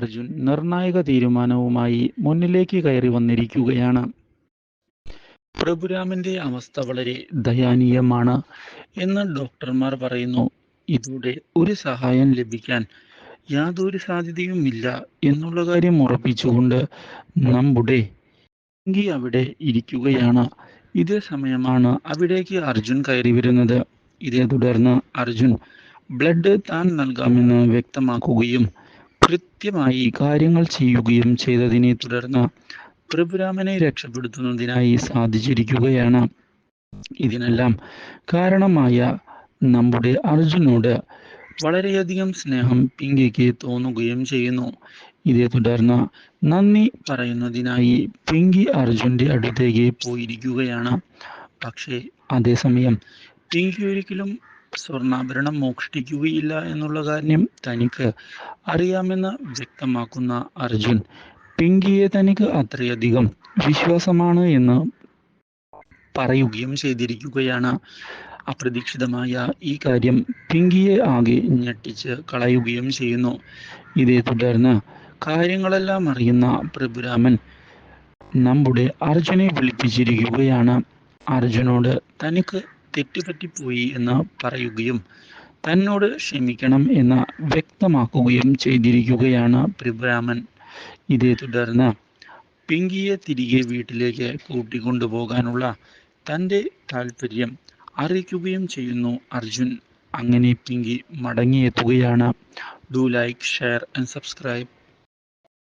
അർജുൻ നിർണായക തീരുമാനവുമായി മുന്നിലേക്ക് കയറി വന്നിരിക്കുകയാണ്. പ്രഭുരാമന്റെ അവസ്ഥ വളരെ ദയനീയമാണ് എന്ന് ഡോക്ടർമാർ പറയുന്നു. ഇതോടെ ഒരു സഹായം ലഭിക്കാൻ യാതൊരു സാധ്യതയുമില്ല എന്നുള്ള കാര്യം ഉറപ്പിച്ചുകൊണ്ട് നമ്മുടെ പിങ്കി അവിടെ ഇരിക്കുകയാണ്. ഇതേ സമയമാണ് അവിടേക്ക് അർജുൻ കയറി വരുന്നത്. ഇതേ തുടർന്ന് അർജുൻ ബ്ലഡ് താൻ നൽകാമെന്ന് വ്യക്തമാക്കുകയും കൃത്യമായി കാര്യങ്ങൾ ചെയ്യുകയും ചെയ്തതിനെ തുടർന്ന് പ്രഭുരാമനെ രക്ഷപ്പെടുത്തുന്നതിനായി സാധിച്ചിരിക്കുകയാണ്. ഇതിനെല്ലാം കാരണമായ നമ്മുടെ അർജുനോട് വളരെയധികം സ്നേഹം പിങ്കിക്ക് തോന്നുകയും ചെയ്യുന്നു. ഇതേ തുടർന്ന് നന്ദി പറയുന്നതിനായി പിങ്കി അർജുന്റെ അടുത്തേക്ക് പോയിരിക്കുകയാണ്. പക്ഷേ അതേസമയം പിങ്കി ഒരിക്കലും സ്വർണ്ണാഭരണം മോഷ്ടിക്കുകയില്ല എന്നുള്ള കാര്യം തനിക്ക് അറിയാമെന്ന് വ്യക്തമാക്കുന്ന അർജുൻ പിങ്കിയെ തനിക്ക് അത്രയധികം വിശ്വാസമാണ് എന്ന് പറയുകയും ചെയ്തിരിക്കുകയാണ്. അപ്രതീക്ഷിതമായ ഈ കാര്യം പിങ്കിയെ ആകെ ഞെട്ടിച്ച് കളയുകയും ചെയ്യുന്നു. ഇതേ തുടർന്ന് കാര്യങ്ങളെല്ലാം അറിയുന്ന പ്രഭുരാമൻ നമ്മുടെ അർജുനെ വിളിപ്പിച്ചിരിക്കുകയാണ്. അർജുനോട് തനിക്ക് തെറ്റുപറ്റിപ്പോയി എന്ന് പറയുകയും തന്നോട് ക്ഷമിക്കണം എന്ന് വ്യക്തമാക്കുകയും ചെയ്തിരിക്കുകയാണ് പ്രഭുരാമൻ. ഇതേ തുടർന്ന് പിങ്കിയെ തിരികെ വീട്ടിലേക്ക് കൂട്ടിക്കൊണ്ടുപോകാനുള്ള തൻ്റെ താല്പര്യം അറിയിക്കുകയും ചെയ്യുന്നു അർജുൻ. അങ്ങനെ പിങ്കി മടങ്ങിയെത്തുകയാണ്. Do like, share and subscribe.